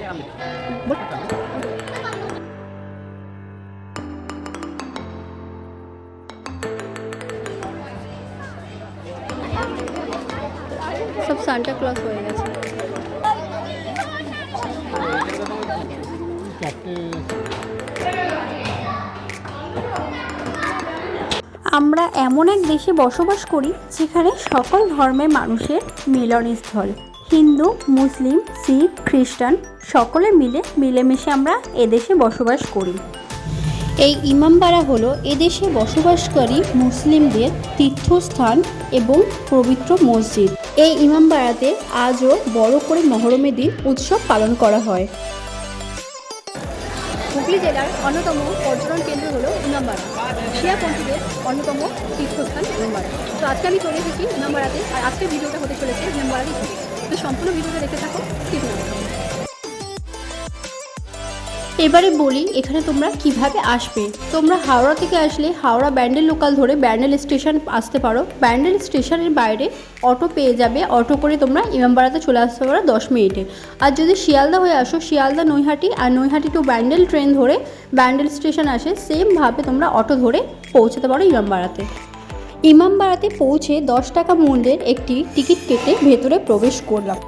সব Santa Claus হয়ে গেছে। আমরা এমন এক দেশে বসবাস করি যেখানে সকল ধর্মের মানুষের মিলনস্থল। হিন্দু, মুসলিম, শিখ, খ্রিস্টান সকলে মিলেমিশে আমরা এদেশে বসবাস করি। এই ইমামবাড়া হলো এদেশে বসবাসকারী মুসলিমদের তীর্থস্থান এবং পবিত্র মসজিদ। এই ইমামবাড়াতে আজও বড় করে মহরমের দিন উৎসব পালন করা হয়। হুগলি জেলার অন্যতম পর্যটন কেন্দ্র হলো ইমামবাড়া, শিয়াপন্থীদের অন্যতম তীর্থস্থান ইমামবাড়া। তো আজকে আমি চলে এসেছি ইমামবাড়াতে, আর আজকের ভিডিওটা হতে চলেছে ইমামবাড়াতে ঘুরে। তো সম্পূর্ণ ভিডিওটা দেখতে থাকো, ঠিক না? এবারে বলি এখানে তোমরা কিভাবে আসবে। তোমরা হাওড়া থেকে আসলে হাওড়া ব্যান্ডেল লোকাল ধরে ব্যান্ডেল স্টেশন আসতে পারো। ব্যান্ডেল স্টেশনের বাইরে অটো পেয়ে যাবে, অটো করে তোমরা ইমামবাড়াতে চলে আসতে পারো 10 মিনিটে। আর যদি শিয়ালদা হয়ে আসো, শিয়ালদা নৈহাটি, আর নৈহাটি টু ব্যান্ডেল ট্রেন ধরে ব্যান্ডেল স্টেশন আসে, সেমভাবে তোমরা অটো ধরে পৌঁছাতে পারো ইমামবাড়াতে। ইমামবাড়াতে পৌঁছে 10 টাকা মূল্যের একটি টিকিট কেটে ভেতরে প্রবেশ করলাম।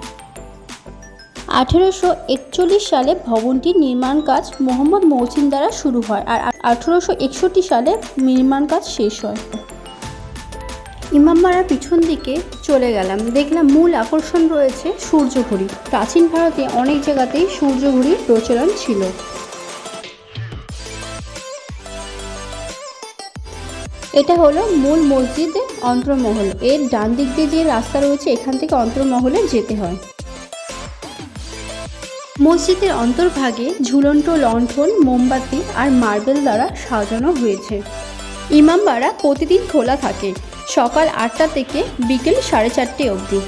1841 সালে ভবনটির নির্মাণ কাজ মোহাম্মদ মহসিন দ্বারা শুরু হয়, আর 1861 সালে নির্মাণ কাজ শেষ হয়। ইমামবাড়ার পিছন দিকে চলে গেলাম, দেখলাম মূল আকর্ষণ রয়েছে সূর্যঘড়ি। প্রাচীন ভারতে অনেক জায়গাতেই সূর্যঘড়ির প্রচলন ছিল। এটা হলো মূল মসজিদের অন্তর্মহল। এর ডান দিক দিয়ে যে রাস্তা রয়েছে, এখান থেকে অন্তর্মহলে যেতে হয়। মসজিদের অন্তর্ভাগে ঝুলন্ত লণ্ঠন, মোমবাতি আর মার্বেল দ্বারা সাজানো হয়েছে। ইমামবাড়া প্রতিদিন খোলা থাকে, সকাল 8টা থেকে বিকেল 4:30 অবধি।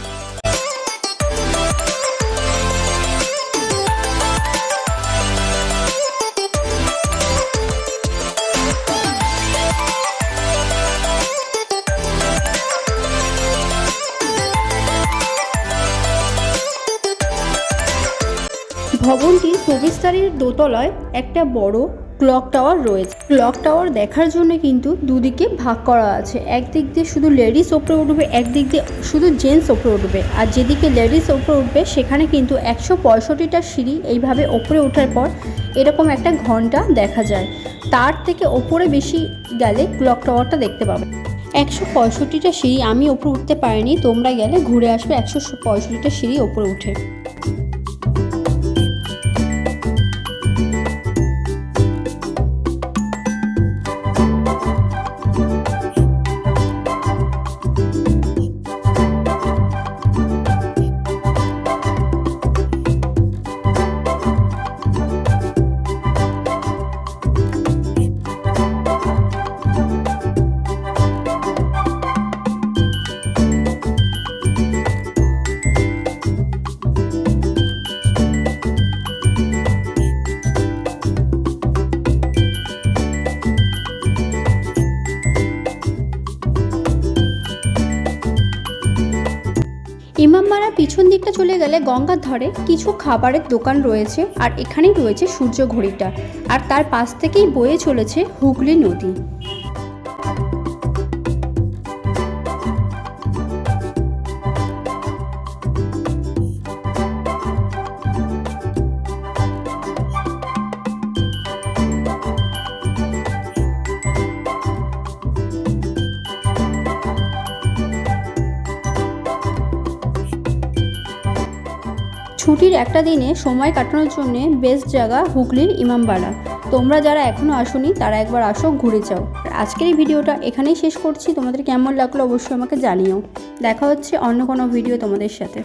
ভবনটির প্রবেশদ্বারের দোতলায় একটা বড় ক্লক টাওয়ার রয়েছে। ক্লক টাওয়ার দেখার জন্য কিন্তু দুদিকে ভাগ করা আছে। একদিক দিয়ে শুধু লেডিস ওপরে উঠবে, একদিক দিয়ে শুধু জেন্টস ওপরে উঠবে। আর যেদিকে লেডিস ওপরে উঠবে সেখানে কিন্তু 165টা সিঁড়ি এইভাবে ওপরে ওঠার পর এরকম একটা ঘন্টা দেখা যায়। তার থেকে ওপরে বেশি গেলে ক্লক টাওয়ারটা দেখতে পাবে। 165টা সিঁড়ি আমি ওপরে উঠতে পারিনি, তোমরা গেলে ঘুরে আসবে 165টা সিঁড়ি ওপরে উঠে। ইমামবাড়ার পিছন দিকটা চলে গেলে গঙ্গার ধারে কিছু খাবারের দোকান রয়েছে, আর এখানেই রয়েছে সূর্য ঘড়িটা, আর তার পাশ থেকেই বয়ে চলেছে হুগলি নদী। ছুটির একটা দিনে সময় কাটানোর জন্য বেস্ট জায়গা হুগলির ইমামবাড়া। তোমরা যারা এখনও আসোনি তারা একবার আসো, ঘুরে যাও। আজকের এই ভিডিওটা এখানেই শেষ করছি। তোমাদের কেমন লাগলো অবশ্যই আমাকে জানিও। দেখা হচ্ছে অন্য কোনো ভিডিও তোমাদের সাথে।